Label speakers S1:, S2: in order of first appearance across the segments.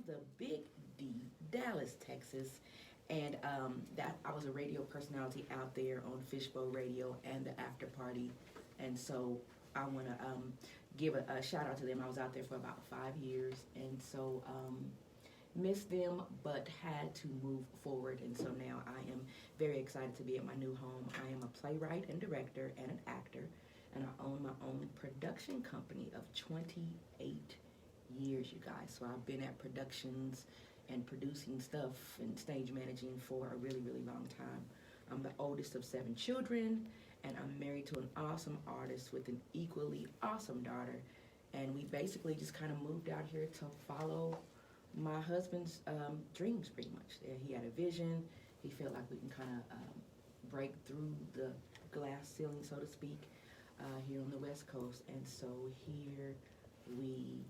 S1: the Big D, Dallas, Texas. And that I was a radio personality out there on Fishbowl Radio and the After Party. And so I want to give a shout out to them. I was out there for about 5 years. And so missed them, but had to move forward. And so now I am very excited to be at my new home. I am a playwright and director and an actor, and I own my own production company of 28 years, you guys. So I've been at productions and producing stuff and stage managing for a really, really long time. I'm the oldest of 7 children, and I'm married to an awesome artist with an equally awesome daughter. And we basically just kind of moved out here to follow my husband's dreams, pretty much. He had a vision. He felt like we can kind of break through the glass ceiling, so to speak, here on the West Coast. And so here we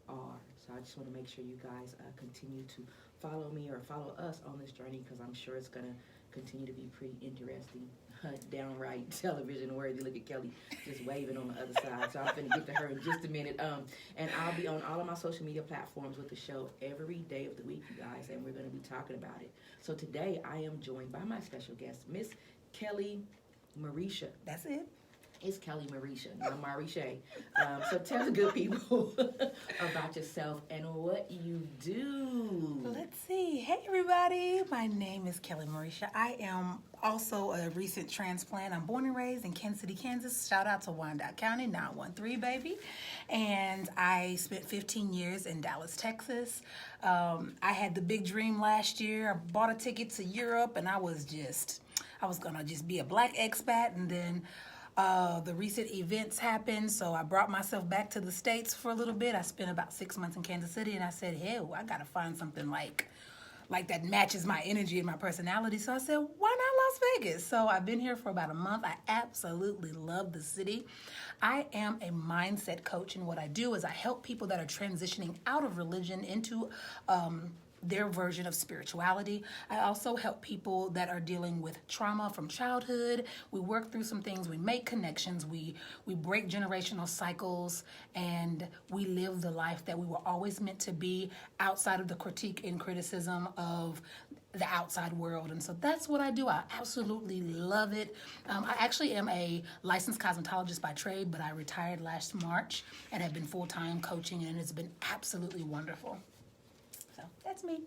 S1: are. So I just want to make sure you guys continue to follow me or follow us on this journey, because I'm sure it's going to continue to be pretty interesting, downright television worthy. Look at Kelly just waving on the other side. So I'm going to get to her in just a minute. And I'll be on all of my social media platforms with the show every day of the week, you guys, and we're going to be talking about it. So today I am joined by my special guest, Miss Kelly Maresha.
S2: That's it.
S1: It's Kelly Maresha, not Maresha. So tell the good people about yourself and what you do.
S2: Let's see. Hey, everybody. My name is Kelly Maresha. I am also a recent transplant. I'm born and raised in Kansas City, Kansas. Shout out to Wyandotte County, 913, baby. And I spent 15 years in Dallas, Texas. I had the big dream last year. I bought a ticket to Europe, and I was going to just be a black expat, and then the recent events happened, so I brought myself back to the States for a little bit. I spent about 6 months in Kansas City, and I said, hell, I got to find something like that matches my energy and my personality. So I said, why not Las Vegas? So I've been here for about a month. I absolutely love the city. I am a mindset coach, and what I do is I help people that are transitioning out of religion into their version of spirituality. I also help people that are dealing with trauma from childhood. We work through some things, we make connections, we break generational cycles, and we live the life that we were always meant to be outside of the critique and criticism of the outside world. And so that's what I do. I absolutely love it. I actually am a licensed cosmetologist by trade, but I retired last March and have been full-time coaching, and it's been absolutely wonderful. So that's me.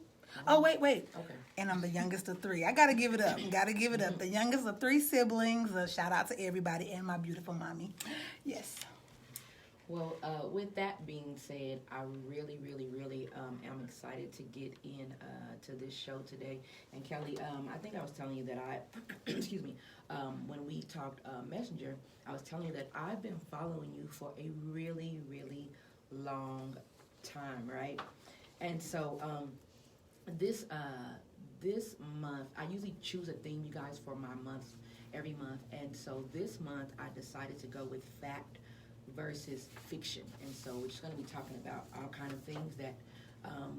S2: Oh, wait.
S1: Okay.
S2: And I'm the youngest of 3. I got to give it up. The youngest of 3 siblings. A shout out to everybody and my beautiful mommy. Yes.
S1: Well, with that being said, I really, really, really am excited to get in to this show today. And Kelly, I think I was telling you that excuse me, when we talked Messenger, I was telling you that I've been following you for a really, really long time, right? And so this month, I usually choose a theme, you guys, for my months every month. And so this month, I decided to go with fact versus fiction. And so we're just going to be talking about all kind of things that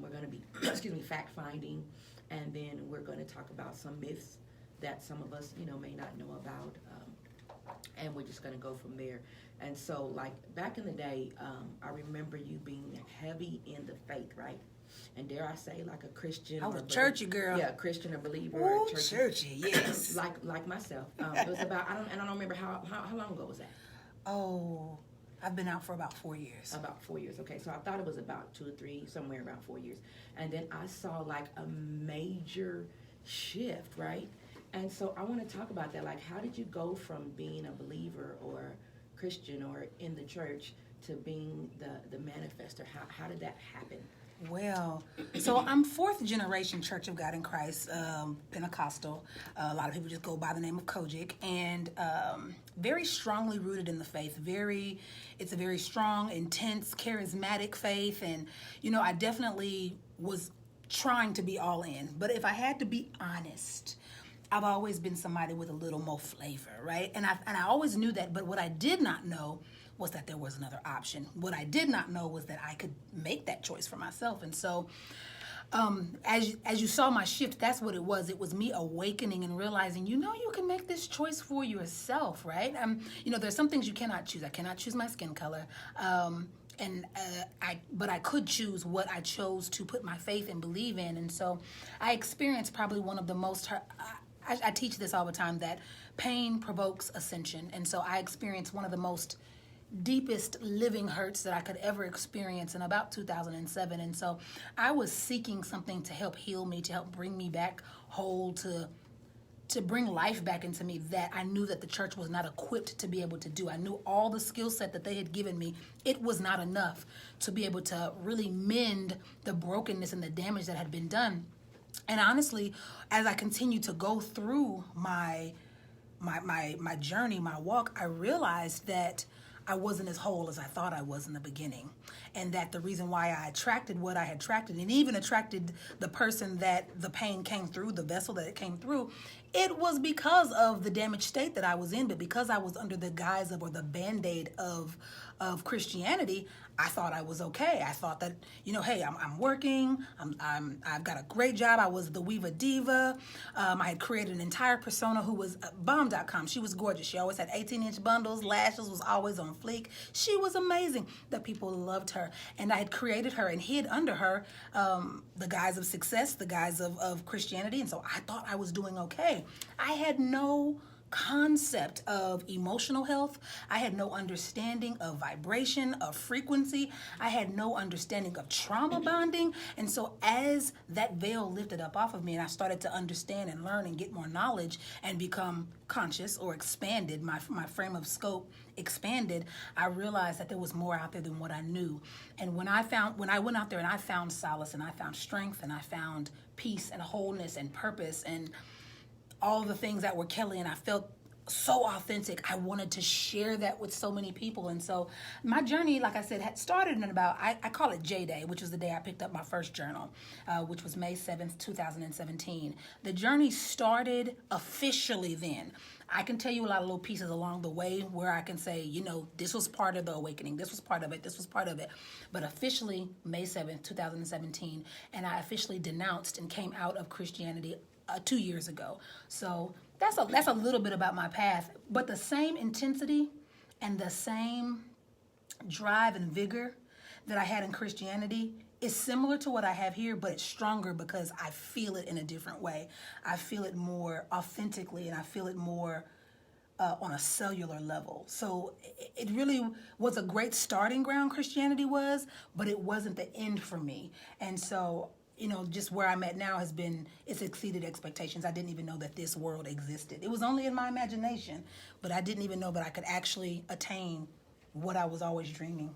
S1: we're going to be, fact finding. And then we're going to talk about some myths that some of us, may not know about. And we're just going to go from there. And so, like, back in the day, I remember you being heavy in the faith, right? And dare I say, like a Christian.
S2: I was a churchy girl.
S1: Yeah, a Christian or believer.
S2: Ooh, churchy, yes.
S1: like myself. It was about, I don't remember how long ago was that?
S2: Oh, I've been out for about 4 years.
S1: About 4 years, okay. So I thought it was about 2 or 3, somewhere around 4 years. And then I saw like a major shift, right? And so I want to talk about that. Like, how did you go from being a believer or Christian or in the church to being the manifester? How did that happen?
S2: Well, so I'm 4th generation Church of God in Christ, Pentecostal. A lot of people just go by the name of Kojic, and very strongly rooted in the faith. It's a very strong, intense, charismatic faith, and I definitely was trying to be all in. But if I had to be honest, I've always been somebody with a little more flavor, right? And I always knew that, but what I did not know was that there was another option. What I did not know was that I could make that choice for myself. And so as you saw my shift, that's what it was. It was me awakening and realizing, you can make this choice for yourself, right? There's some things you cannot choose. I cannot choose my skin color. but I could choose what I chose to put my faith and believe in. And so I experienced probably one of the most, I teach this all the time, that pain provokes ascension. And so I experienced one of the most deepest living hurts that I could ever experience in about 2007. And so I was seeking something to help heal me, to help bring me back whole, to bring life back into me that I knew that the church was not equipped to be able to do. I knew all the skill set that they had given me, it was not enough to be able to really mend the brokenness and the damage that had been done. And honestly, as I continued to go through my journey, my walk, I realized that I wasn't as whole as I thought I was in the beginning. And that the reason why I attracted what I had attracted, and even attracted the person that the pain came through, the vessel that it came through, it was because of the damaged state that I was in. But because I was under the guise of, or the Band-Aid of Christianity, I thought I was okay. I thought that, hey, I'm working. I've got a great job. I was the Weaver Diva. I had created an entire persona who was bomb.com. She was gorgeous. She always had 18-inch bundles. Lashes was always on fleek. She was amazing. The people loved her. And I had created her and hid under her the guise of success, the guise of Christianity. And so I thought I was doing okay. I had no concept of emotional health. I had no understanding of vibration, of frequency. I had no understanding of trauma bonding. And so as that veil lifted up off of me and I started to understand and learn and get more knowledge and become conscious, or expanded, my frame of scope expanded, I realized that there was more out there than what I knew. And when I went out there and I found solace and I found strength and I found peace and wholeness and purpose and all the things that were Kelly, and I felt so authentic, I wanted to share that with so many people. And so my journey, like I said, had started in about, I call it J-Day, which was the day I picked up my first journal, which was May 7th, 2017. The journey started officially then. I can tell you a lot of little pieces along the way where I can say, this was part of the awakening, this was part of it, this was part of it. But officially, May 7th, 2017, and I officially denounced and came out of Christianity 2 years ago. So that's a little bit about my path. But the same intensity and the same drive and vigor that I had in Christianity is similar to what I have here, but it's stronger because I feel it in a different way. I feel it more authentically, and I feel it more on a cellular level. So it really was a great starting ground, Christianity was, but it wasn't the end for me. And so just where I'm at now it's exceeded expectations. I didn't even know that this world existed. It was only in my imagination, but I didn't even know that I could actually attain what I was always dreaming.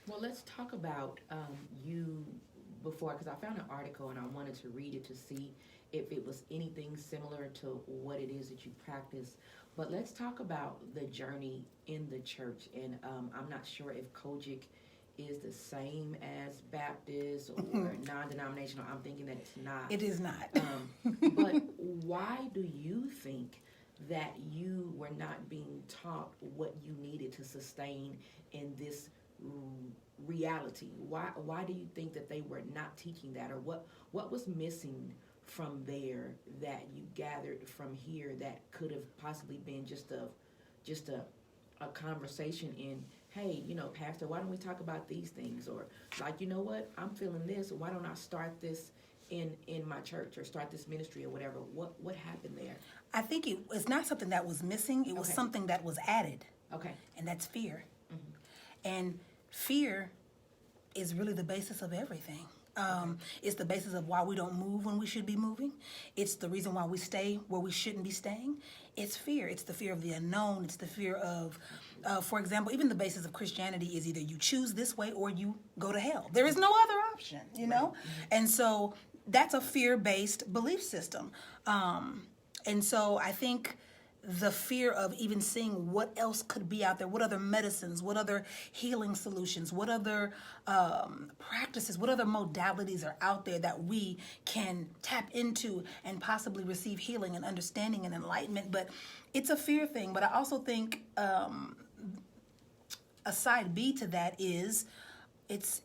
S1: Well, let's talk about you before, because I found an article and I wanted to read it to see if it was anything similar to what it is that you practice. But let's talk about the journey in the church. And I'm not sure if Kojic is the same as Baptist or non-denominational. I'm thinking that it's not.
S2: It is not.
S1: But why do you think that you were not being taught what you needed to sustain in this reality? Why do you think that they were not teaching that, or what was missing from there that you gathered from here that could have possibly been just a conversation in, hey, Pastor, why don't we talk about these things? Or like, what, I'm feeling this, why don't I start this in my church, or start this ministry, or whatever? What happened there?
S2: I think it's not something that was missing. It was something that was added.
S1: Okay.
S2: And that's fear.
S1: Mm-hmm.
S2: And fear is really the basis of everything. It's the basis of why we don't move when we should be moving. It's the reason why we stay where we shouldn't be staying. It's fear. It's the fear of the unknown. It's the fear of, for example, even the basis of Christianity is either you choose this way or you go to hell. There is no other option, Right. Mm-hmm. And so that's a fear-based belief system. And so I think the fear of even seeing what else could be out there, what other medicines, what other healing solutions, what other practices, what other modalities are out there that we can tap into and possibly receive healing and understanding and enlightenment. But it's a fear thing. But I also think a side B to that is it's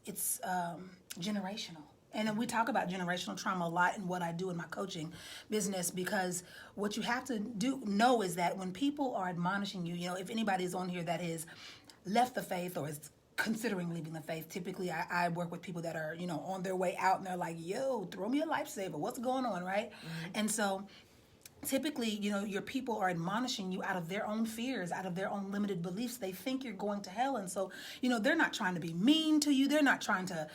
S2: generational. And we talk about generational trauma a lot in what I do in my coaching business, because what you have to know is that when people are admonishing you, if anybody is on here that has left the faith or is considering leaving the faith. Typically, I work with people that are, on their way out, and they're like, yo, throw me a lifesaver. What's going on, right? And so typically, your people are admonishing you out of their own fears, out of their own limited beliefs. They think you're going to hell. And so, they're not trying to be mean to you. They're not trying to,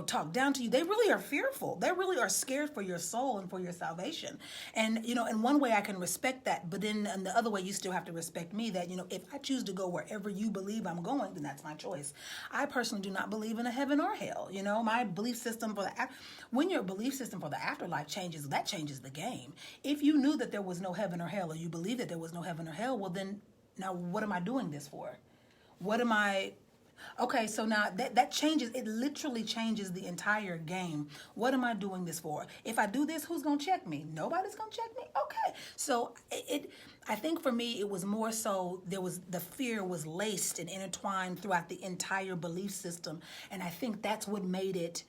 S2: talk down to you. They really are fearful. They really are scared for your soul and for your salvation. And, in one way I can respect that. But then in the other way, you still have to respect me that, if I choose to go wherever you believe I'm going, then that's my choice. I personally do not believe in a heaven or hell. My belief system when your belief system for the afterlife changes, that changes the game. If you knew that there was no heaven or hell, or you believe that there was no heaven or hell, well then, now what am I doing this for? Okay, so now that changes, it literally changes the entire game. What am I doing this for? If I do this, who's going to check me? Nobody's going to check me? Okay. So I think for me, it was more so the fear was laced and intertwined throughout the entire belief system. And I think that's what made it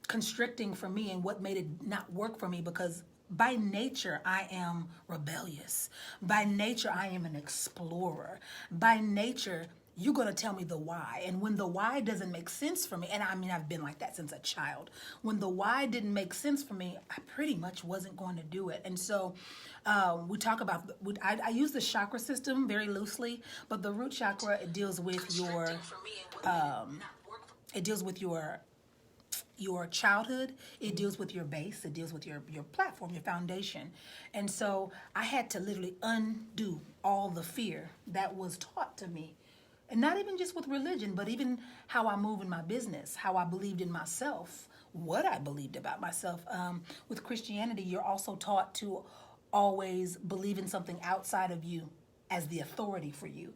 S2: constricting for me and what made it not work for me, because by nature, I am rebellious. By nature, I am an explorer. By nature, you're going to tell me the why. And when the why doesn't make sense for me, and I've been like that since a child. When the why didn't make sense for me, I pretty much wasn't going to do it. And so we talk about, I use the chakra system very loosely, but the root chakra, it deals with your childhood, it deals with your base, it deals with your platform, your foundation. And so I had to literally undo all the fear that was taught to me. And not even just with religion, but even how I move in my business, how I believed in myself, what I believed about myself. With Christianity, you're also taught to always believe in something outside of you as the authority for you.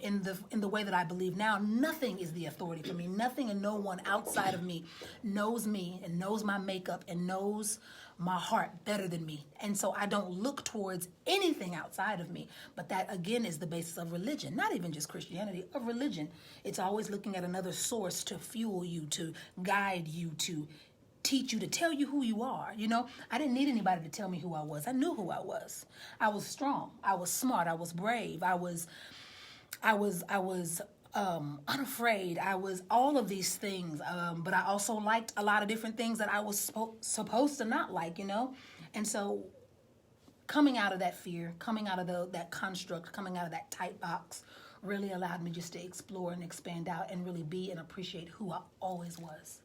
S2: In the way that I believe now, nothing is the authority for me. Nothing and no one outside of me knows me and knows my makeup and knows my heart better than me. And so I don't look towards anything outside of me. But that, again, is the basis of religion. Not even just Christianity, of religion. It's always looking at another source to fuel you, to guide you, to teach you, to tell you who you are. I didn't need anybody to tell me who I was. I knew who I was. I was strong. I was smart. I was brave. I was unafraid. I was all of these things, but I also liked a lot of different things that I was supposed to not like, And so coming out of that fear, coming out of that construct, coming out of that tight box really allowed me just to explore and expand out and really be and appreciate who I always was.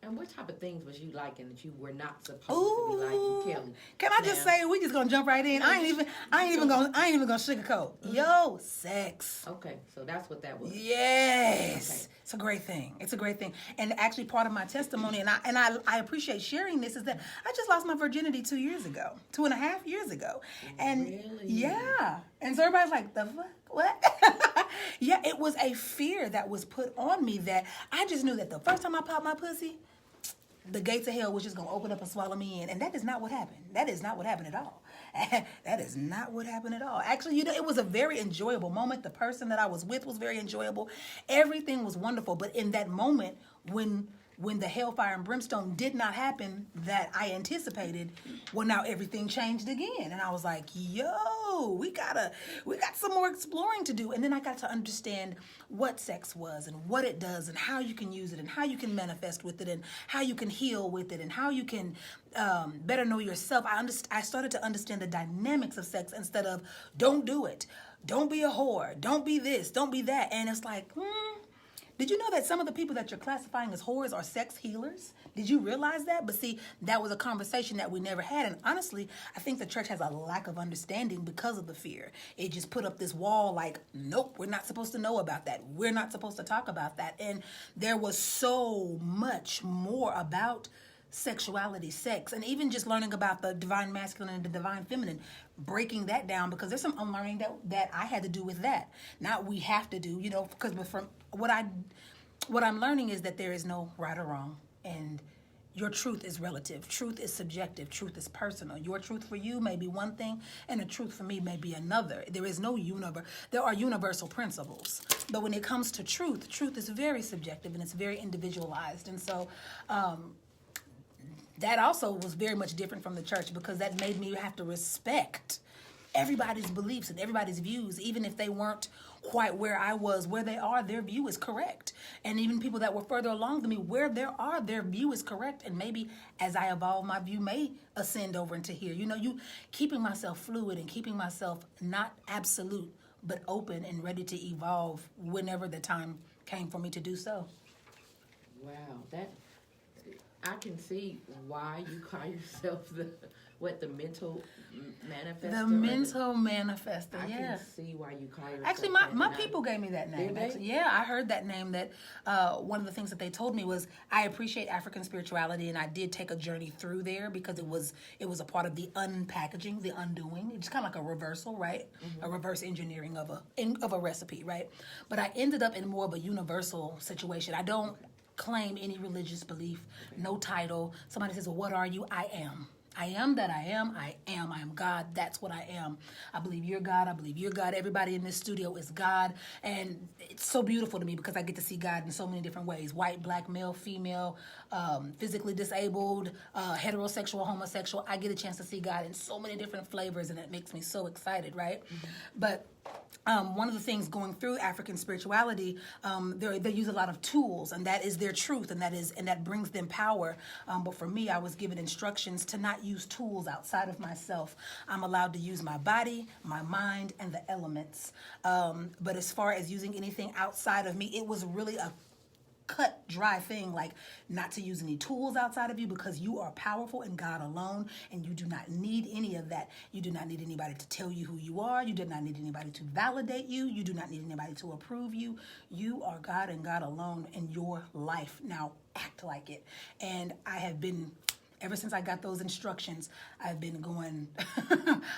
S1: And what type of things was you liking that you were not supposed to be liking, Kelly?
S2: Can I just say, we just gonna jump right in? I ain't even gonna sugarcoat. Yo, sex.
S1: Okay, so that's what that was.
S2: Yes.
S1: Okay.
S2: It's a great thing. It's a great thing. And actually part of my testimony, and I appreciate sharing this, is that I just lost my virginity 2.5 years ago. And
S1: really?
S2: Yeah. And so everybody's like, the fuck? What? Yeah, it was a fear that was put on me that I just knew that the first time I popped my pussy, the gates of hell was just going to open up and swallow me in. And that is not what happened. That is not what happened at all. That is not what happened at all. Actually, it was a very enjoyable moment. The person that I was with was very enjoyable. Everything was wonderful. But in that moment, when the hellfire and brimstone did not happen that I anticipated, well, now everything changed again. And I was like, yo, we got some more exploring to do. And then I got to understand what sex was and what it does and how you can use it and how you can manifest with it and how you can heal with it and how you can better know yourself. I started to understand the dynamics of sex instead of don't do it. Don't be a whore. Don't be this. Don't be that. And it's like, did you know that some of the people that you're classifying as whores are sex healers? Did you realize that? But see, that was a conversation that we never had. And honestly, I think the church has a lack of understanding because of the fear. It just put up this wall like, nope, we're not supposed to know about that. We're not supposed to talk about that. And there was so much more about sexuality, sex, and even just learning about the divine masculine and the divine feminine, breaking that down, because there's some unlearning that I had to do with that. Not we have to do, because from what I'm learning is that there is no right or wrong, and your truth is relative. Truth is subjective. Truth is personal. Your truth for you may be one thing, and the truth for me may be another. There is no universe. There are universal principles, but when it comes to truth is very subjective and it's very individualized, and so. That also was very much different from the church, because that made me have to respect everybody's beliefs and everybody's views, even if they weren't quite where I was, where they are, their view is correct. And even people that were further along than me, where there are, their view is correct. And maybe as I evolve, my view may ascend over into here. You keeping myself fluid and keeping myself not absolute, but open and ready to evolve whenever the time came for me to do so.
S1: Wow, that I can see why you call yourself the mental manifestor.
S2: The mental manifestor,
S1: I
S2: yeah.
S1: can see why you call yourself.
S2: Actually,
S1: that,
S2: my people gave me that name.
S1: Did they?
S2: Actually, yeah, I heard that name. That one of the things that they told me was I appreciate African spirituality, and I did take a journey through there because it was a part of the unpackaging, the undoing. It's kind of like a reversal, right? Mm-hmm. A reverse engineering of a recipe, right? But I ended up in more of a universal situation. I don't claim any religious belief, no title. Somebody says, well, what are you? I am. I am that I am. I am. I am God. That's what I am. I believe you're God. I believe you're God. Everybody in this studio is God. And it's so beautiful to me because I get to see God in so many different ways. White, black, male, female, physically disabled, heterosexual, homosexual. I get a chance to see God in so many different flavors, and it makes me so excited, right? Mm-hmm. But one of the things going through African spirituality, they use a lot of tools, and that is their truth, and that brings them power. But for me, I was given instructions to not use tools outside of myself. I'm allowed to use my body, my mind, and the elements. But as far as using anything outside of me, it was really a cut dry thing, like not to use any tools outside of you because you are powerful in God alone, and you do not need any of that. You do not need anybody to tell you who you are. You do not need anybody to validate you. You do not need anybody to approve you. You are God and God alone in your life. Now act like it. And I have been, ever since I got those instructions, I've been going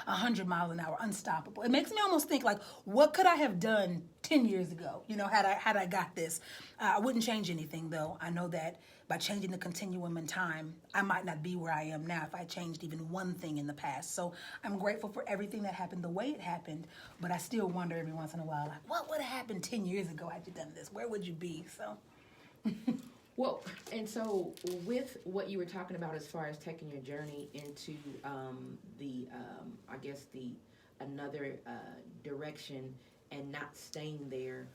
S2: 100 miles an hour, unstoppable. It makes me almost think like, what could I have done 10 years ago? Had I got this? I wouldn't change anything, though. I know that by changing the continuum in time, I might not be where I am now if I changed even one thing in the past. So I'm grateful for everything that happened the way it happened, but I still wonder every once in a while, like, what would have happened 10 years ago had you done this? Where would you be? So...
S1: Well, and so with what you were talking about as far as taking your journey into another direction and not staying there,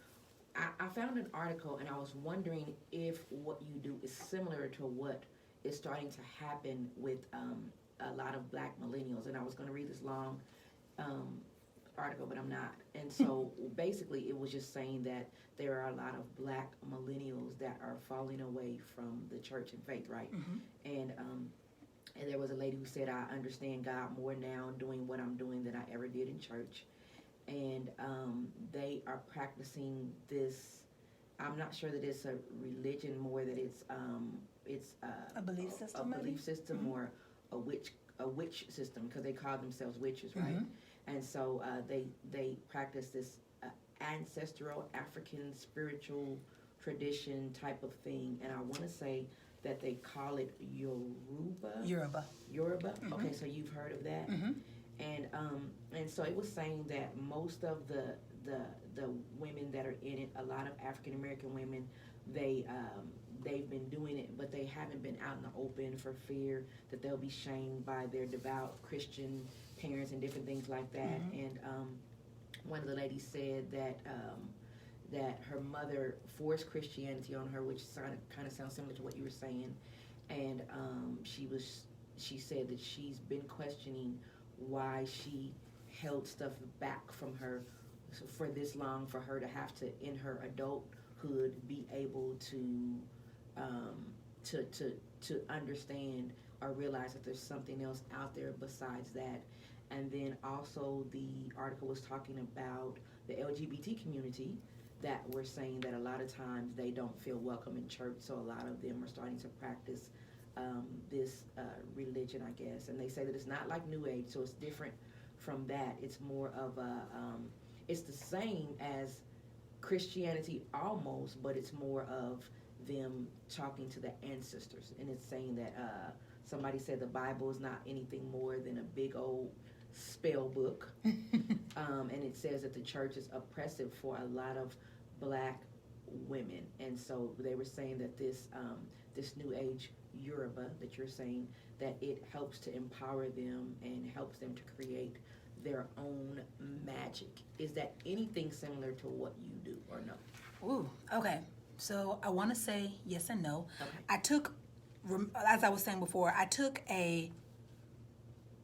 S1: I found an article and I was wondering if what you do is similar to what is starting to happen with a lot of black millennials. And I was going to read this long article, but I'm not. And so basically it was just saying that there are a lot of black millennials that are falling away from the church and faith, right? Mm-hmm. And there was a lady who said, I understand God more now doing what I'm doing than I ever did in church. And they are practicing this, I'm not sure that it's a religion more, that it's a belief system, mm-hmm. or a witch system, because they call themselves witches, right? Mm-hmm. And so they practice this ancestral African spiritual tradition type of thing, and I want to say that they call it Yoruba. Mm-hmm. Okay, so you've heard of that. Mm-hmm. And so it was saying that most of the women that are in it, a lot of African American women, they've been doing it, but they haven't been out in the open for fear that they'll be shamed by their devout Christian parents and different things like that. Mm-hmm. And one of the ladies said that her mother forced Christianity on her, which kind of sounds similar to what you were saying. And she said that she's been questioning why she held stuff back from her for this long, for her to have to, in her adulthood, be able to understand or realize that there's something else out there besides that. And then also the article was talking about the LGBT community, that were saying that a lot of times they don't feel welcome in church, so a lot of them are starting to practice this religion, I guess. And they say that it's not like New Age, so it's different from that. It's more of it's the same as Christianity almost, but it's more of them talking to the ancestors. And it's saying that somebody said the Bible is not anything more than a big old spell book. And it says that the church is oppressive for a lot of black women. And so they were saying that this New Age Yoruba that you're saying, that it helps to empower them and helps them to create their own magic. Is that anything similar to what you do or no?
S2: Ooh, okay. So I want to say yes and no.
S1: Okay.
S2: I took, as I was saying before, I took a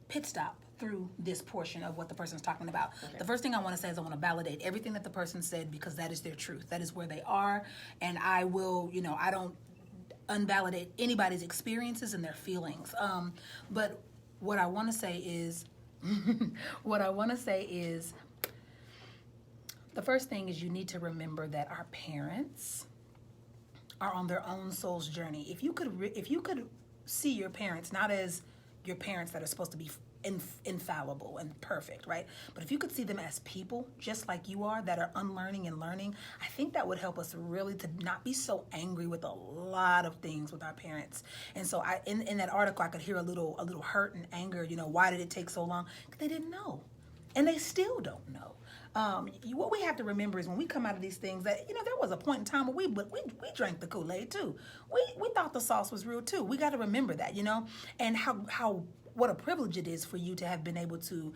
S2: pit stop through this portion of what the person's talking about.
S1: Okay.
S2: The first thing I want to say is I want to validate everything that the person said because that is their truth. That is where they are. And I will, I don't unvalidate anybody's experiences and their feelings. But what I want to say is, the first thing is you need to remember that our parents are on their own soul's journey. If you could see your parents not as your parents that are supposed to be infallible and perfect, right? But if you could see them as people just like you are that are unlearning and learning, I think that would help us really to not be so angry with a lot of things with our parents. And so in that article I could hear a little hurt and anger, why did it take so long? They didn't know. And they still don't know. What we have to remember is when we come out of these things that, there was a point in time where we drank the Kool-Aid too. We thought the sauce was real too. We got to remember that, and how what a privilege it is for you to have been able to,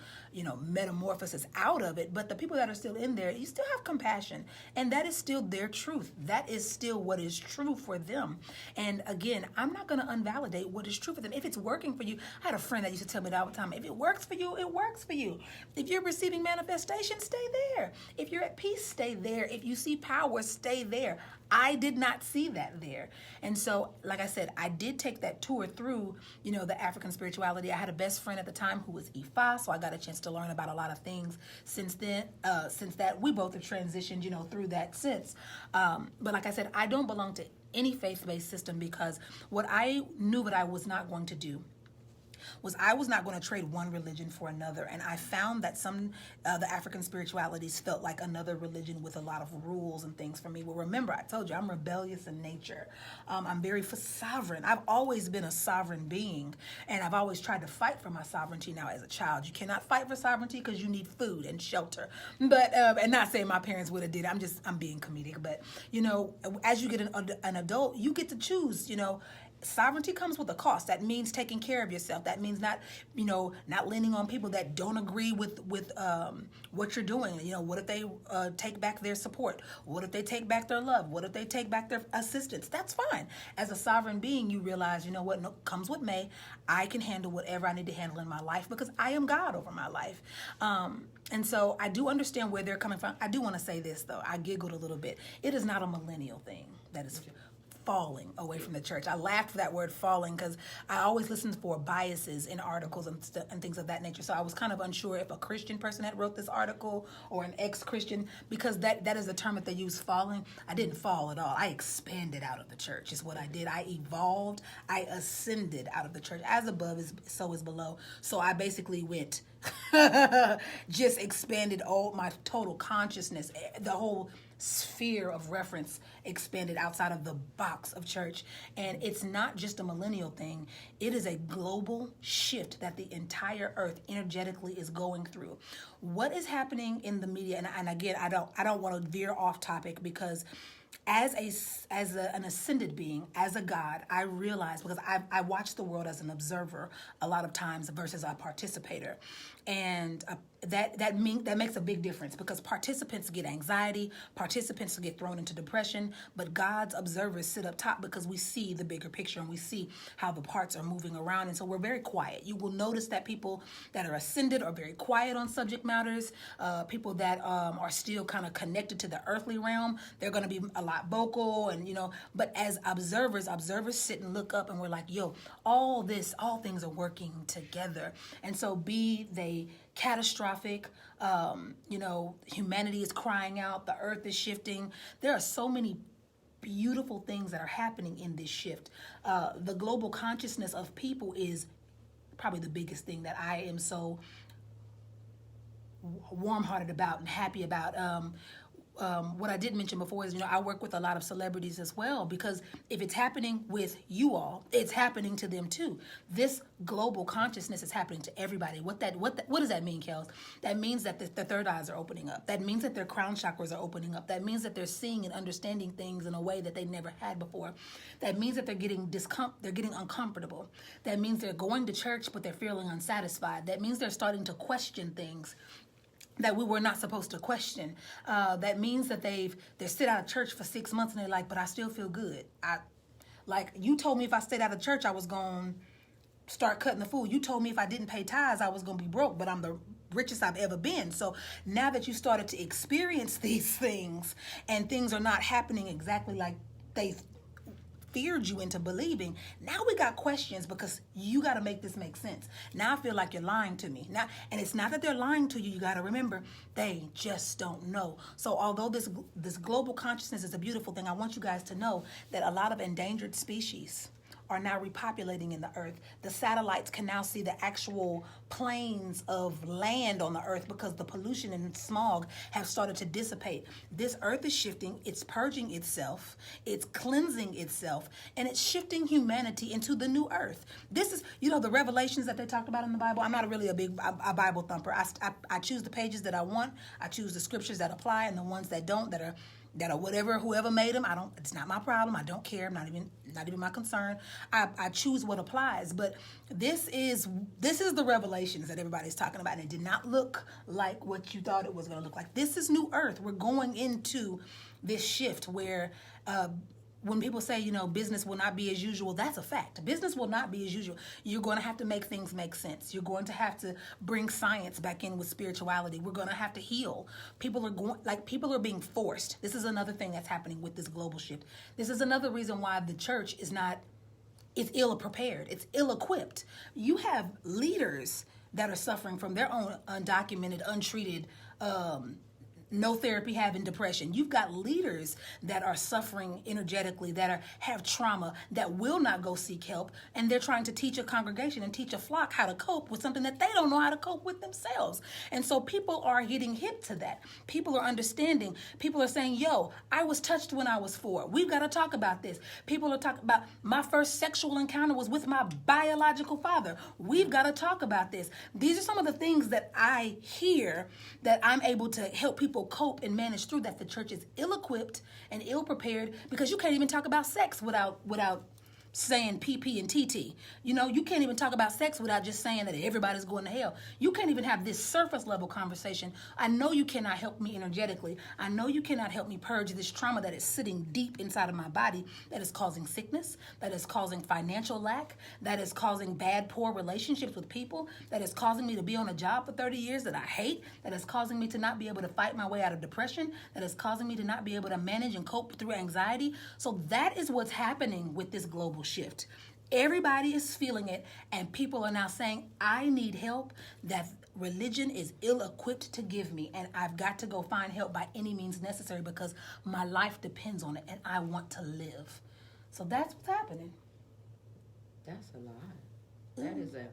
S2: metamorphosis out of it. But the people that are still in there, you still have compassion. And that is still their truth. That is still what is true for them. And again, I'm not going to unvalidate what is true for them. If it's working for you, I had a friend that used to tell me that all the time. If it works for you, it works for you. If you're receiving manifestation, stay there. If you're at peace, stay there. If you see power, stay there. I did not see that there. And so, like I said, I did take that tour through, the African spirituality. I had a best friend at the time who was Ifa, so I got a chance to learn about a lot of things since then. Since that, we both have transitioned, through that since. But like I said, I don't belong to any faith-based system because what I knew that I was not going to do was I was not going to trade one religion for another. And I found that some the African spiritualities felt like another religion with a lot of rules and things for me. Well, remember, I told you, I'm rebellious in nature. I'm very sovereign. I've always been a sovereign being, and I've always tried to fight for my sovereignty now as a child. You cannot fight for sovereignty because you need food and shelter. But, and not saying my parents would have did it. I'm being comedic. But, as you get an adult, you get to choose, sovereignty comes with a cost. That means taking care of yourself. That means not leaning on people that don't agree with what you're doing. What if they take back their support? What if they take back their love? What if they take back their assistance? That's fine. As a sovereign being, you realize, what comes with me. I can handle whatever I need to handle in my life because I am God over my life. And so I do understand where they're coming from. I do want to say this, though. I giggled a little bit. It is not a millennial thing. That is falling away from the church. I laughed for that word falling because I always listen for biases in articles and things of that nature. So I was kind of unsure if a Christian person had wrote this article or an ex-Christian because that is the term that they use, falling. I didn't fall at all. I expanded out of the church is what I did. I evolved. I ascended out of the church. As above, so is below. So I basically went just expanded all my total consciousness, the whole sphere of reference expanded outside of the box of church. And it's not just a millennial thing. It is a global shift that the entire earth energetically is going through. What is happening in the media, and again, I don't want to veer off topic because as an ascended being, as a God, I realize because I watch the world as an observer a lot of times versus a participator, and that makes a big difference because participants get anxiety, participants get thrown into depression, but God's observers sit up top because we see the bigger picture and we see how the parts are moving around, and so we're very quiet. You will notice that people that are ascended are very quiet on subject matters. People that are still kind of connected to the earthly realm, they're going to be a lot vocal, and but as observers sit and look up, and we're like, yo, all things are working together. And so be they catastrophic, humanity is crying out, the earth is shifting. There are so many beautiful things that are happening in this shift. The global consciousness of people is probably the biggest thing that I am so warm-hearted about and happy about. what I didn't mention before is, I work with a lot of celebrities as well, because if it's happening with you all, it's happening to them too. This global consciousness is happening to everybody. What does that mean, Kels? That means that their third eyes are opening up. That means that their crown chakras are opening up. That means that they're seeing and understanding things in a way that they never had before. That means that they're getting uncomfortable. That means they're going to church, but they're feeling unsatisfied. That means they're starting to question things that we were not supposed to question. That means that they sit out of church for 6 months and they're like, but I still feel good. You told me if I stayed out of church, I was going to start cutting the food. You told me if I didn't pay tithes, I was going to be broke, but I'm the richest I've ever been. So now that you started to experience these things and things are not happening exactly like they feared you into believing, now we got questions, because you got to make this make sense. Now I feel like you're lying to me. Now, and it's not that they're lying to you. You got to remember, they just don't know. So although this global consciousness is a beautiful thing, I want you guys to know that a lot of endangered species are now repopulating in the earth. The satellites can now see the actual plains of land on the earth, because the pollution and smog have started to dissipate. This earth is shifting, it's purging itself, it's cleansing itself, and it's shifting humanity into the new earth. This is, the revelations that they talked about in the Bible. I'm not really a big Bible thumper. I choose the pages that I want. I choose the scriptures that apply, and the ones that don't, that are whoever made them, it's not my problem. I don't care. Not even my concern. I choose what applies. But this is the revelations that everybody's talking about, and it did not look like what you thought it was going to look like. This is new earth. We're going into this shift where when people say, business will not be as usual, that's a fact. Business will not be as usual. You're going to have to make things make sense. You're going to have to bring science back in with spirituality. We're going to have to heal. People are being forced. This is another thing that's happening with this global shift. This is another reason why the church is ill prepared. It's ill equipped. You have leaders that are suffering from their own undocumented, untreated, no therapy, having depression. You've got leaders that are suffering energetically, that have trauma, that will not go seek help, and they're trying to teach a congregation and teach a flock how to cope with something that they don't know how to cope with themselves. And so people are getting hip to that. People are understanding. People are saying, I was touched when I was 4. We've got to talk about this. People are talking about, my first sexual encounter was with my biological father. We've got to talk about this. These are some of the things that I hear that I'm able to help people cope and manage through, that the church is ill-equipped and ill-prepared, because you can't even talk about sex without saying PP and TT. You can't even talk about sex without just saying that everybody's going to hell. You can't even have this surface level conversation. I know you cannot help me energetically. I know you cannot help me purge this trauma that is sitting deep inside of my body, that is causing sickness, that is causing financial lack, that is causing bad, poor relationships with people, that is causing me to be on a job for 30 years that I hate, that is causing me to not be able to fight my way out of depression, that is causing me to not be able to manage and cope through anxiety. So that is what's happening with this global shift. Everybody is feeling it, and people are now saying, I need help that religion is ill-equipped to give me, and I've got to go find help by any means necessary, because my life depends on it and I want to live. So that's what's happening.
S1: That's a lot. That is a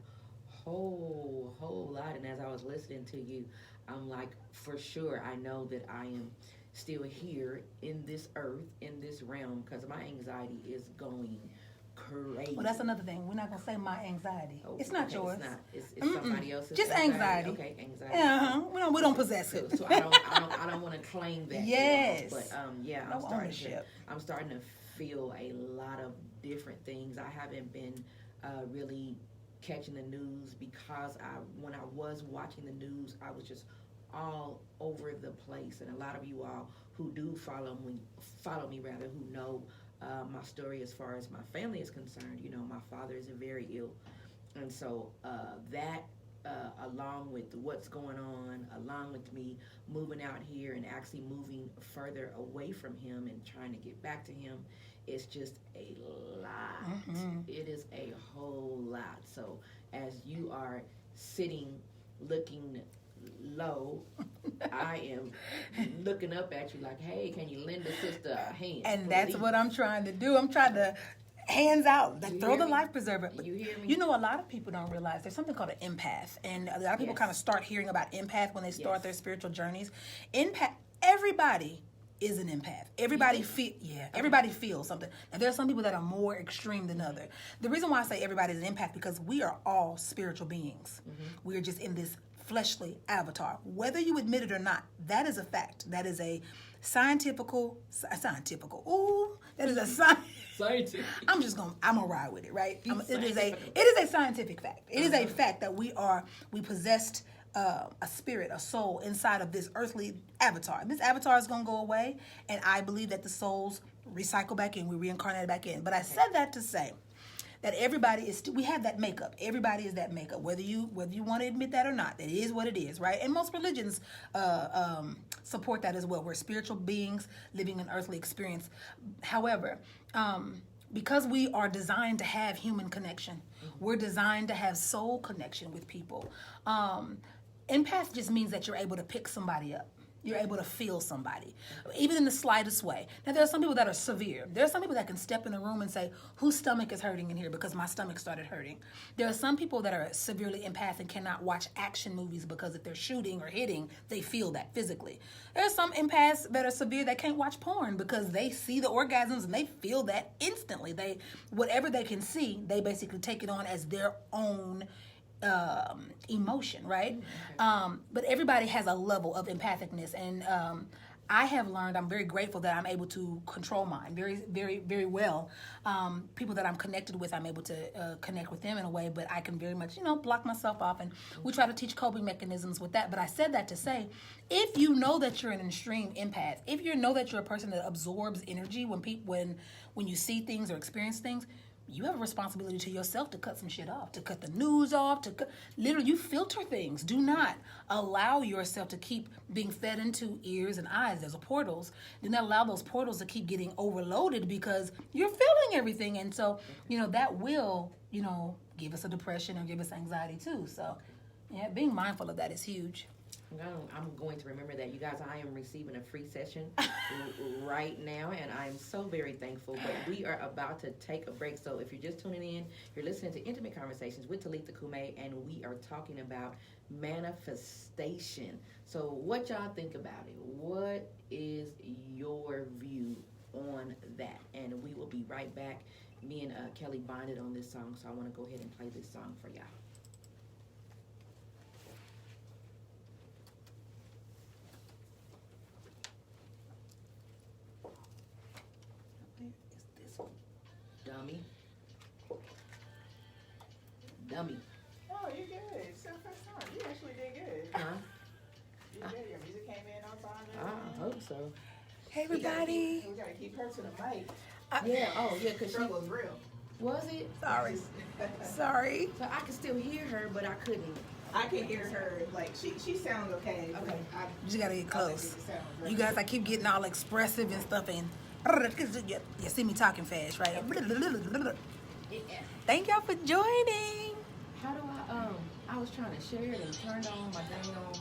S1: whole lot. And as I was listening to you, I'm like, for sure, I know that I am still here in this earth, in this realm, because my anxiety is going crazy.
S2: Well, that's another thing. We're not going to say my anxiety.
S1: Oh,
S2: it's not
S1: okay,
S2: yours.
S1: It's not. It's somebody else's.
S2: Just anxiety.
S1: Okay, anxiety.
S2: Uh-huh. We don't possess it.
S1: So I don't want to claim that.
S2: Yes.
S1: But yeah,
S2: no ownership.
S1: I'm starting to feel a lot of different things. I haven't been really catching the news, because when I was watching the news, I was just all over the place. And a lot of you all who do follow me, who know my story as far as my family is concerned. My father is very ill, and so that along with what's going on, along with me moving out here and actually moving further away from him and trying to get back to him, it's just a lot. Mm-hmm. It is a whole lot. So as you are sitting looking low, I am looking up at you like, hey, can you lend a sister a hand?
S2: And that's what I'm trying to do. I'm trying to hands out, throw the life preserver.
S1: You hear me?
S2: A lot of people don't realize there's something called an empath, and a lot of people kind of start hearing about empath when they start their spiritual journeys. Everybody is an empath. Everybody everybody feels something. And there are some people that are more extreme than other. The reason why I say everybody is an empath because we are all spiritual beings. We are just in this fleshly avatar. Whether you admit it or not, that is a fact. That is a scientific. That is a
S1: Scientific.
S2: I'm gonna ride with it, right? It is a scientific fact. It is a fact that we possessed a spirit, a soul inside of this earthly avatar. This avatar is gonna go away, and I believe that the souls recycle back in, we reincarnate back in. But I said that to say that everybody we have that makeup. Everybody is that makeup, whether you want to admit that or not. That is what it is, right? And most religions support that as well. We're spiritual beings living an earthly experience. However, because we are designed to have human connection, we're designed to have soul connection with people. Empath just means that you're able to pick somebody up. You're able to feel somebody, even in the slightest way. Now, there are some people that are severe. There are some people that can step in a room and say, whose stomach is hurting in here because my stomach started hurting. There are some people that are severely empath and cannot watch action movies because if they're shooting or hitting, they feel that physically. There are some empaths that are severe that can't watch porn because they see the orgasms and they feel that instantly. Whatever they can see, they basically take it on as their own emotion, right? But everybody has a level of empathicness, and I have learned, I'm very grateful that I'm able to control mine very, very, very well. People that I'm connected with, I'm able to connect with them in a way, but I can very much, block myself off, and we try to teach coping mechanisms with that. But I said that to say, if you know that you're an extreme empath, if you know that you're a person that absorbs energy when you see things or experience things, you have a responsibility to yourself to cut some shit off, to cut the news off, literally you filter things. Do not allow yourself to keep being fed into ears and eyes. There's portals. Do not allow those portals to keep getting overloaded because you're feeling everything. And so, that will, give us a depression or give us anxiety too. So, yeah, being mindful of that is huge.
S1: I'm going to remember that, you guys. I am receiving a free session right now, and I'm so very thankful. But we are about to take a break. So if you're just tuning in, you're listening to Intimate Conversations with Talitha Kume, and we are talking about manifestation. So what y'all think about it? What is your view on that? And we will be right back. Me and Kelly bonded on this song, so I want to go ahead and play this song for y'all. Dummy.
S3: Oh, you're good. It's your first time. You actually did good.
S1: Huh?
S3: You did. Your music came in on time.
S1: I hope so.
S2: Hey, everybody.
S3: We gotta keep her to the mic.
S1: Because she
S3: Struggle's real.
S1: was it.
S2: Sorry.
S1: So I could still hear her, but I couldn't.
S3: I can hear her. Like she sounds okay.
S1: Okay.
S3: But
S2: You just gotta get close.
S3: I
S2: You guys, I keep getting all expressive and stuff, and you see me talking fast, right?
S1: Yeah.
S2: Thank y'all for joining.
S1: How do I was trying to share it and turned on my dang on.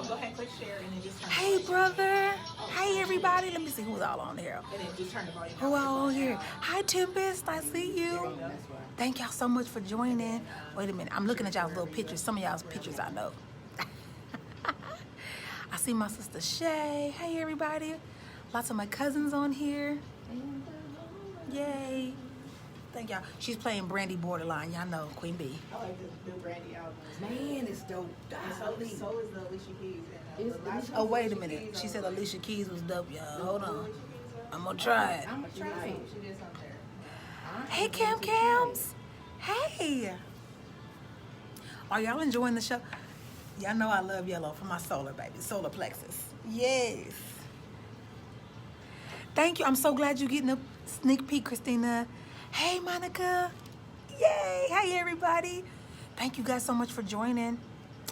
S3: Go ahead, click share, and then just turn.
S2: Hey, brother. Hey, everybody. Let me see who's all on here.
S3: And then just turn the volume.
S2: Who all on here? Hi, Tempest. I see you.
S1: That's right.
S2: Thank y'all so much for joining. Wait a minute. I'm looking at y'all's little pictures. Some of y'all's pictures I know. I see my sister Shay. Hey, everybody. Lots of my cousins on here. Yay. Thank y'all. She's playing Brandy Borderline. Y'all know Queen Bee.
S3: I like the new Brandy album.
S1: Man, it's dope.
S3: So is the Alicia Keys. And,
S1: Is
S3: the last
S1: Alicia-
S2: Oh, wait a
S3: Alicia
S2: minute.
S3: Keys
S2: She
S3: on
S2: said
S3: the-
S2: Alicia Keys was dope, y'all. Hold on.
S3: Alicia Keys on-
S2: I'm going to try it.
S1: I'm gonna try
S3: She
S1: it.
S3: did something there.
S2: Hey, Cam Cams. Hey. Are y'all enjoying the show? Y'all know I love yellow for my solar, baby. Solar plexus. Yes. Thank you. I'm so glad you're getting a sneak peek, Christina. Hey, Monica. Yay. Hey, everybody. Thank you guys so much for joining.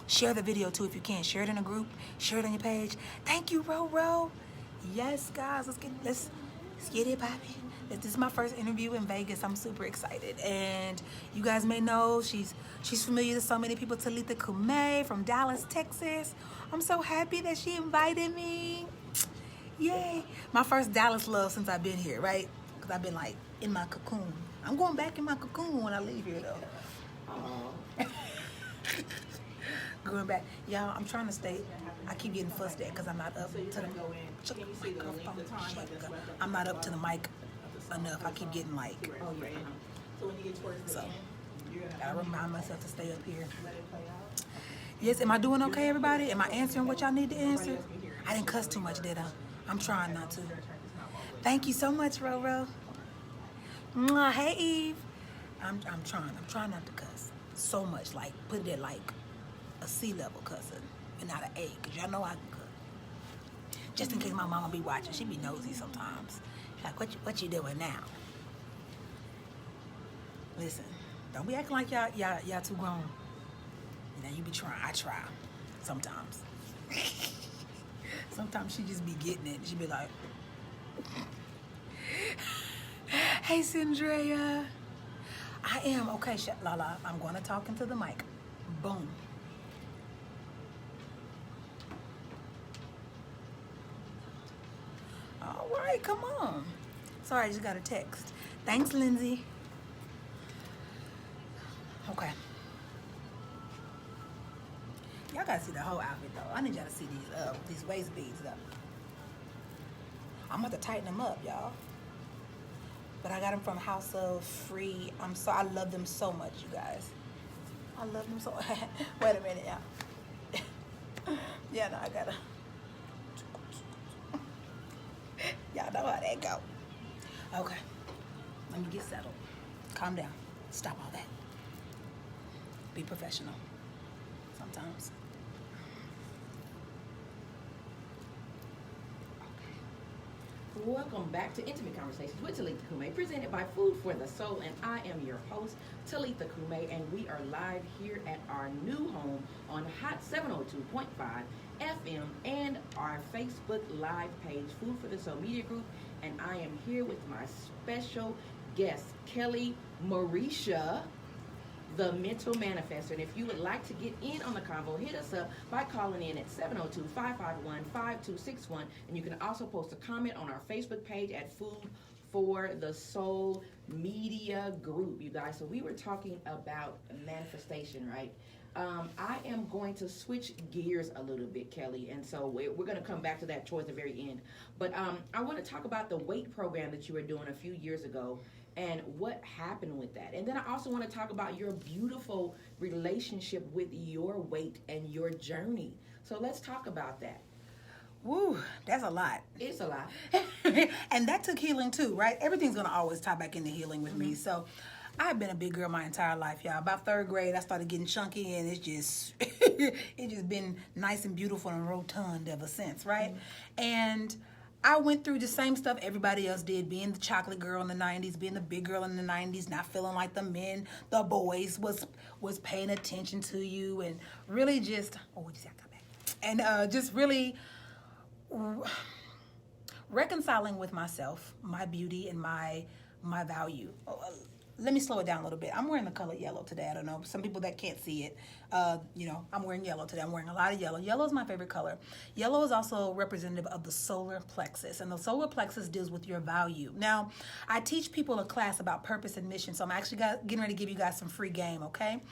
S2: Share the video, too, if you can. Share it in a group. Share it on your page. Thank you, Ro. Yes, guys. Let's get it, Bobby. This is my first interview in Vegas. I'm super excited. And you guys may know she's familiar to so many people. Talitha Kume from Dallas, Texas. I'm so happy that she invited me. Yay. My first Dallas love since I've been here, right? Because I've been like in my cocoon. I'm going back in my cocoon when I leave here though. going back. Y'all, I'm trying to stay. I keep getting fussed at because I'm not up
S3: So you're
S2: to the
S3: gonna go in. Can you see the length of time like that's left?
S2: I'm not up to the mic enough. I keep getting like.
S3: Oh yeah. So when you get towards the end, you're gonna
S2: Gotta remind myself to stay up here.
S3: let it play out.
S2: Yes, am I doing okay, everybody? Am I answering what y'all need to answer? I didn't cuss too much, did I? I'm trying not to. Thank you so much, Roro. Mwah, hey, Eve. I'm trying not to cuss so much. Like, put it at like a C level cussing and not an A, because y'all know I can cuss. Just in case my mama be watching, she be nosy sometimes. She's like, what you doing now? Listen, don't be acting like y'all too grown. You know, you be trying. I try sometimes. Sometimes she just be getting it. She be like, hey, Cindrea. I am. Okay, Lala, I'm going to talk into the mic. Boom. All right, come on. Sorry, I just got a text. Thanks, Lindsay. Okay. Y'all gotta see the whole outfit though. I need y'all to see these waist beads though. I'm about to tighten them up, y'all. But I got them from House of Free. I love them so much, you guys. I love them so. Wait a minute, y'all. Yeah, no, I gotta. Y'all know how that go. Okay, let me get settled. Calm down. Stop all that. Be professional. Sometimes.
S1: Welcome back to Intimate Conversations with Talitha Kume, presented by Food for the Soul, and I am your host, Talitha Kume, and we are live here at our new home on Hot 702.5 FM and our Facebook Live page, Food for the Soul Media Group, and I am here with my special guest, Kelly Maresha, the Mental Manifestor. And if you would like to get in on the convo, hit us up by calling in at 702-551-5261. And you can also post a comment on our Facebook page at Food for the Soul Media Group, you guys. So we were talking about manifestation, right? I am going to switch gears a little bit, Kelly, and so we're going to come back to that towards the very end. But I want to talk about the weight program that you were doing a few years ago and what happened with that. And then I also want to talk about your beautiful relationship with your weight and your journey. So let's talk about that.
S2: Woo, that's a lot.
S1: It's a lot.
S2: And that took healing too, right? Everything's going to always tie back into healing with me. So I've been a big girl my entire life, y'all. About third grade, I started getting chunky, and it's just, it's just been nice and beautiful and rotund ever since, right? And I went through the same stuff everybody else did, being the chocolate girl in the 90s, being the big girl in the 90s, not feeling like the men, the boys was paying attention to you, and really just, what did you say? I got back. And just really reconciling with myself, my beauty, and my value. Let me slow it down a little bit. I'm wearing the color yellow today. I don't know. Some people that can't see it, I'm wearing yellow today. I'm wearing a lot of yellow. Yellow is my favorite color. Yellow is also representative of the solar plexus, and the solar plexus deals with your value. Now, I teach people a class about purpose and mission, so I'm actually getting ready to give you guys some free game, okay?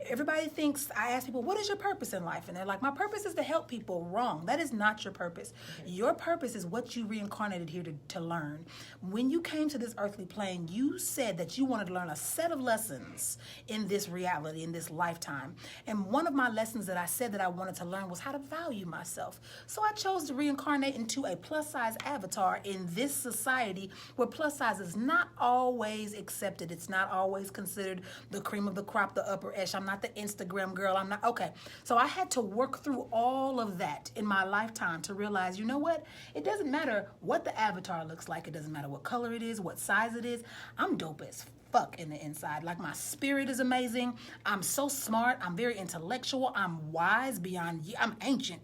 S2: Everybody thinks, I ask people, what is your purpose in life? And they're like, my purpose is to help people. Wrong. That is not your purpose. Okay. Your purpose is what you reincarnated here to learn. When you came to this earthly plane, you said that you wanted to learn a set of lessons in this reality, in this lifetime. And one of my lessons that I said that I wanted to learn was how to value myself. So I chose to reincarnate into a plus-size avatar in this society where plus size is not always accepted. It's not always considered the cream of the crop, the upper echelon. I'm not the Instagram girl. I'm not, okay. So I had to work through all of that in my lifetime to realize, you know what? It doesn't matter what the avatar looks like. It doesn't matter what color it is, what size it is. I'm dope as fuck in the inside. Like, my spirit is amazing. I'm so smart. I'm very intellectual. I'm wise beyond, I'm ancient.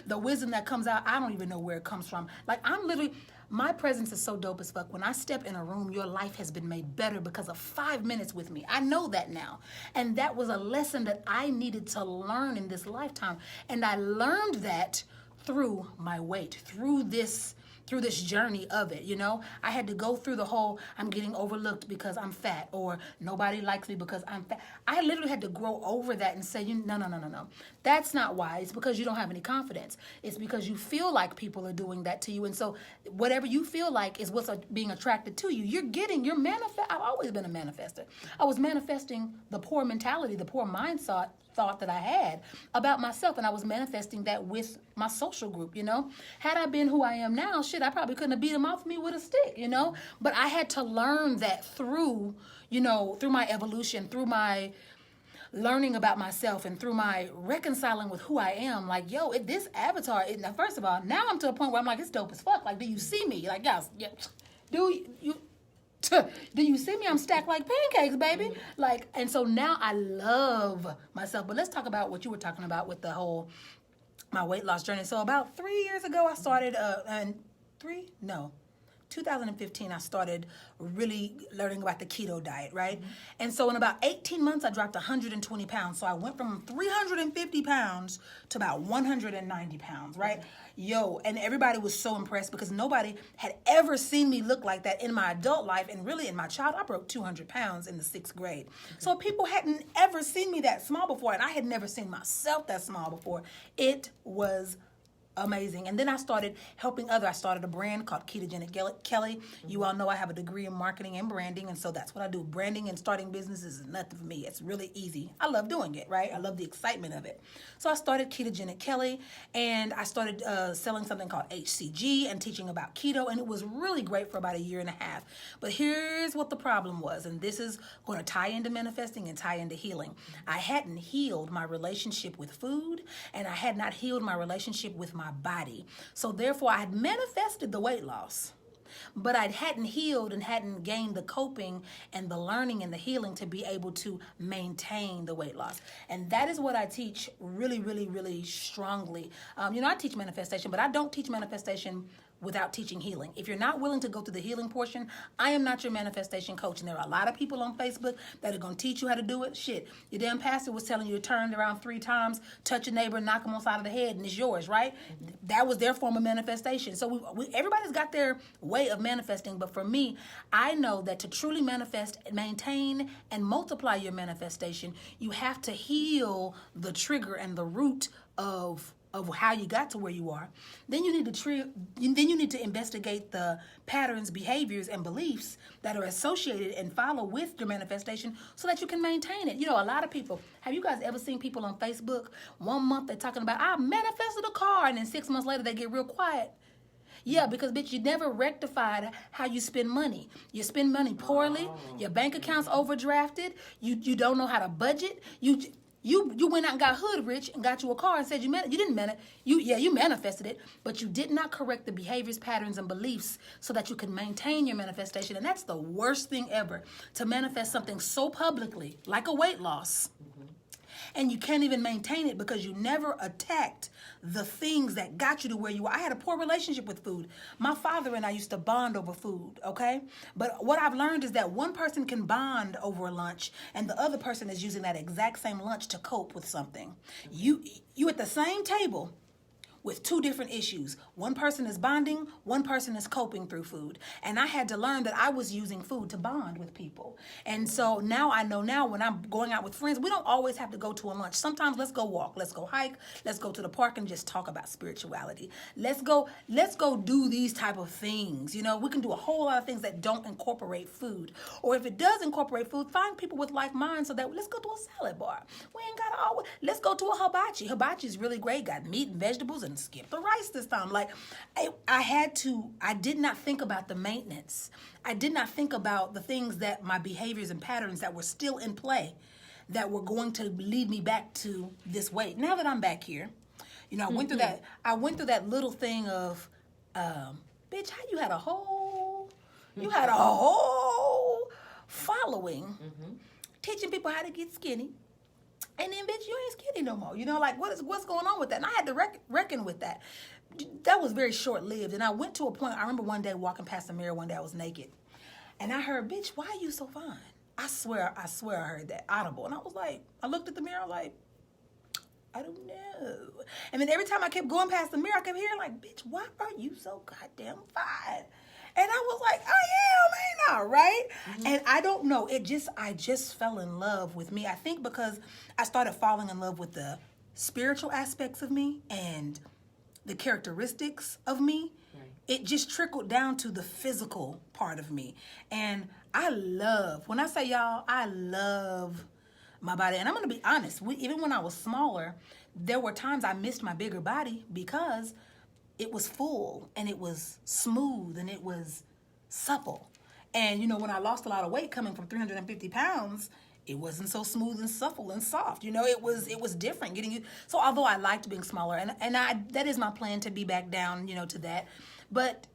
S2: The wisdom that comes out, I don't even know where it comes from. Like, I'm literally, my presence is so dope as fuck. When I step in a room, your life has been made better because of 5 minutes with me. I know that now. And that was a lesson that I needed to learn in this lifetime. And I learned that through my weight, through this through this journey of it, you know? I had to go through the whole, I'm getting overlooked because I'm fat, or nobody likes me because I'm fat. I literally had to grow over that and say, no. That's not why. It's because you don't have any confidence. It's because you feel like people are doing that to you. And so whatever you feel like is what's being attracted to you. You're manifest. I've always been a manifester. I was manifesting the poor mentality, the poor mindset thought that I had about myself, and I was manifesting that with my social group, you know. Had I been who I am now, shit, I probably couldn't have beat them off me with a stick, you know. But I had to learn that through, you know, through my evolution, through my learning about myself, and through my reconciling with who I am. Like, yo, this avatar, now, first of all, now I'm to a point where I'm like, it's dope as fuck. Like, do you see me? Like, yes, yeah, do you see me? I'm stacked like pancakes, baby. Like, and so now I love myself. But let's talk about what you were talking about with the whole, my weight loss journey. So about 3 years ago, I started, 2015, I started really learning about the keto diet, right? And so in about 18 months, I dropped 120 pounds. So I went from 350 pounds to about 190 pounds, right? Yo, and everybody was so impressed because nobody had ever seen me look like that in my adult life. And really in my child, I broke 200 pounds in the 6th grade. So people hadn't ever seen me that small before, and I had never seen myself that small before. It was amazing. And then I started helping I started a brand called Ketogenic Kelly. You all know I have a degree in marketing and branding, and so that's what I do. Branding and starting businesses is nothing for me. It's really easy. I love doing it, right? I love the excitement of it. So I started Ketogenic Kelly, and I started selling something called HCG and teaching about keto, and it was really great for about 1.5 years. But here's what the problem was, and this is going to tie into manifesting and tie into healing. I hadn't healed my relationship with food, and I had not healed my relationship with my body. So therefore, I had manifested the weight loss, but I hadn't healed and hadn't gained the coping and the learning and the healing to be able to maintain the weight loss. And that is what I teach really, really, really strongly. I teach manifestation, but I don't teach manifestation without teaching healing. If you're not willing to go through the healing portion, I am not your manifestation coach. And there are a lot of people on Facebook that are going to teach you how to do it. Shit, your damn pastor was telling you to turn around 3 times, touch a neighbor, knock them on the side of the head, and it's yours, right? That was their form of manifestation. So everybody's got their way of manifesting. But for me, I know that to truly manifest, maintain, and multiply your manifestation, you have to heal the trigger and the root of how you got to where you are. Then you need to investigate the patterns, behaviors, and beliefs that are associated and follow with your manifestation so that you can maintain it. You know, a lot of people, have you guys ever seen people on Facebook, 1 month they're talking about, I manifested a car, and then 6 months later they get real quiet? Yeah, because, bitch, you never rectified how you spend money. You spend money poorly. Your bank account's overdrafted. You don't know how to budget. You went out and got hood rich and got you a car and said you manifested it, but you did not correct the behaviors, patterns, and beliefs so that you can maintain your manifestation. And that's the worst thing ever, to manifest something so publicly, like a weight loss, and you can't even maintain it because you never attacked the things that got you to where you are. I had a poor relationship with food. My father and I used to bond over food, okay? But what I've learned is that one person can bond over a lunch and the other person is using that exact same lunch to cope with something. You at the same table with 2 different issues. One person is bonding, one person is coping through food. And I had to learn that I was using food to bond with people. And so now I know when I'm going out with friends, we don't always have to go to a lunch. Sometimes let's go walk, let's go hike, let's go to the park and just talk about spirituality. Let's go do these type of things. You know, we can do a whole lot of things that don't incorporate food. Or if it does incorporate food, find people with like minds so that let's go to a salad bar. We ain't got to always, let's go to a hibachi. Hibachi is really great, got meat and vegetables and skip the rice this time. Like I did not think about the maintenance. I did not think about the things that my behaviors and patterns that were still in play that were going to lead me back to this weight. Now that I'm back here, you know, I went through that little thing of, bitch, how you had a whole following teaching people how to get skinny. And then, bitch, you ain't skinny no more. You know, like, what's going on with that? And I had to reckon with that. That was very short-lived. And I went to a point, I remember one day walking past the mirror one day, I was naked. And I heard, bitch, why are you so fine? I swear I heard that audible. And I was like, I looked at the mirror, I was like, I don't know. And then every time I kept going past the mirror, I kept hearing like, bitch, why are you so goddamn fine? And I was like, I am, ain't I, right? Mm-hmm. And I don't know. I just fell in love with me. I think because I started falling in love with the spiritual aspects of me and the characteristics of me. Right. It just trickled down to the physical part of me. And when I say y'all, I love my body. And I'm going to be honest, even when I was smaller, there were times I missed my bigger body because it was full and it was smooth and it was supple. And, when I lost a lot of weight coming from 350 pounds, it wasn't so smooth and supple and soft. It was different getting you. So although I liked being smaller, and that is my plan to be back down, to that. But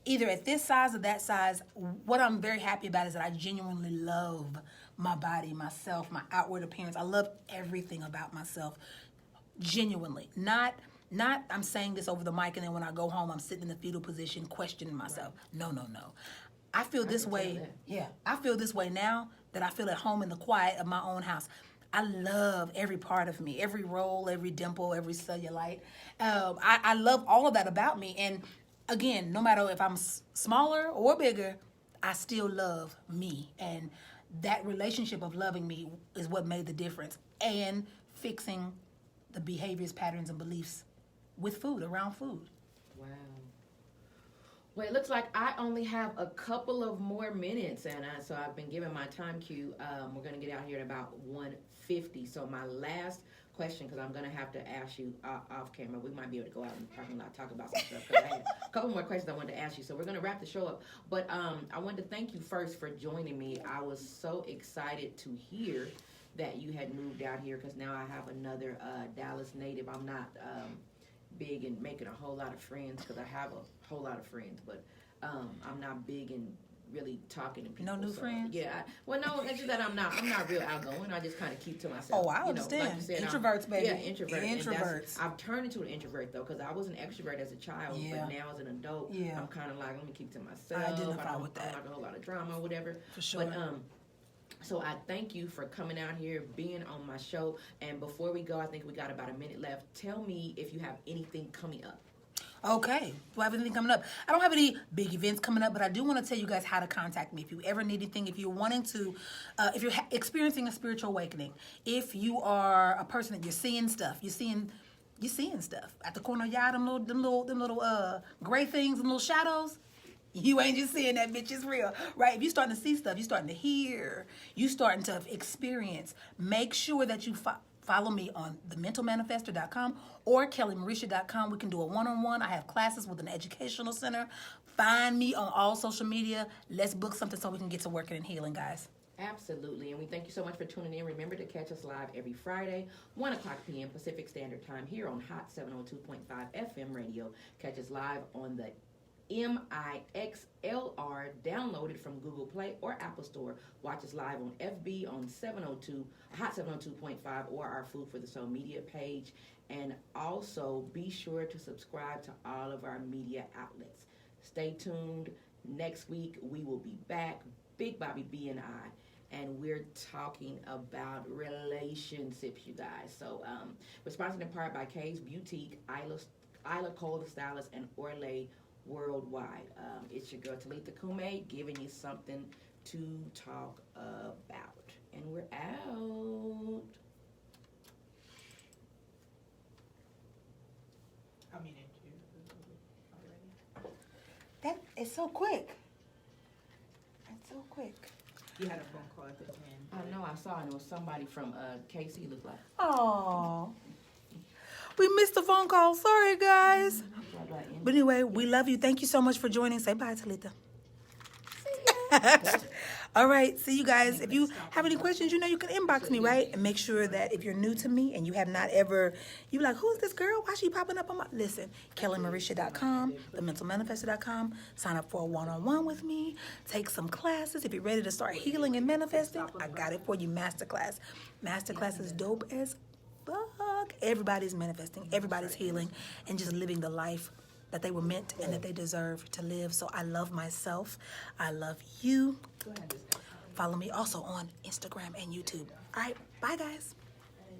S2: either at this size or that size, what I'm very happy about is that I genuinely love my body, myself, my outward appearance. I love everything about myself, genuinely. Not I'm saying this over the mic and then when I go home I'm sitting in the fetal position questioning myself. Right. No. I feel this way. Yeah, I feel this way now that I feel at home in the quiet of my own house. I love every part of me, every roll, every dimple, every cellulite. I love all of that about me. And again, no matter if I'm smaller or bigger, I still love me. And that relationship of loving me is what made the difference. And fixing the behaviors, patterns, and beliefs with food, around food.
S1: Wow. Well, it looks like I only have a couple of more minutes, and so I've been given my time cue. We're going to get out here at about 1:50. So my last question, because I'm going to have to ask you off camera. We might be able to go out in the parking lot, talk about some stuff, because I had a couple more questions I wanted to ask you. So we're going to wrap the show up. But I wanted to thank you first for joining me. I was so excited to hear that you had moved out here, because now I have another Dallas native. I'm not big in making a whole lot of friends, because I have a whole lot of friends, but I'm not big in really talking to people.
S2: No new friends?
S1: Yeah. No, it's just that I'm not real outgoing. I just kind of keep to myself.
S2: Oh, I understand.
S1: Like you said,
S2: introverts, baby.
S1: Yeah, introverts.
S2: I've
S1: turned into an introvert, though, because I was an extrovert as a child, but now as an adult, I'm kind of like, let me keep to myself.
S2: I identify with that.
S1: I don't like a whole lot of drama or whatever.
S2: For sure.
S1: But, so I thank you for coming out here, being on my show. And before we go, I think we got about a minute left. Tell me if you have anything coming up.
S2: Okay. Do I have anything coming up? I don't have any big events coming up, but I do want to tell you guys how to contact me. If you ever need anything, if you're wanting to, if you're experiencing a spiritual awakening, if you are a person that you're seeing stuff, you're seeing stuff at the corner of your eye, them little gray things, them little shadows. You ain't just seeing that, bitch. It's real, right? If you're starting to see stuff, you're starting to hear, you're starting to experience, make sure that you follow me on thementalmanifestor.com or kellymarisha.com. We can do a one-on-one. I have classes with an educational center. Find me on all social media. Let's book something so we can get to working and healing, guys.
S1: Absolutely. And we thank you so much for tuning in. Remember to catch us live every Friday, 1 o'clock p.m. Pacific Standard Time here on Hot 702.5 FM radio. Catch us live on the MIXLR, downloaded from Google Play or Apple Store. Watch us live on FB on 702, Hot 702.5, or our Food for the Soul media page. And also be sure to subscribe to all of our media outlets. Stay tuned. Next week we will be back, Big Bobby B and I, and we're talking about relationships, you guys. So we're sponsored in part by Kay's Boutique, Isla Cole the Stylist, and Orlay Worldwide. It's your girl Talitha Kume giving you something to talk about. And we're out.
S3: I mean,
S2: That is so quick. That's so quick.
S3: you had a phone call at the end.
S1: I know, I saw, and it was somebody from KC, looked like.
S2: Oh, we missed the phone call. Sorry, guys. But anyway, we love you. Thank you so much for joining. Say bye, Talitha. All right, see you guys. If you have any questions, you can inbox me, right? And make sure that if you're new to me and you have not ever, you're like, who's this girl? Why is she popping up on my... Listen, kellymarisha.com, thementalmanifestor.com. Sign up for a one-on-one with me. Take some classes. If you're ready to start healing and manifesting, I got it for you, masterclass. Masterclass is dope as fuck. Everybody's manifesting. Everybody's healing and just living the life that they were meant and that they deserve to live. So I love myself. I love you. Follow me also on Instagram and YouTube. All right, bye guys.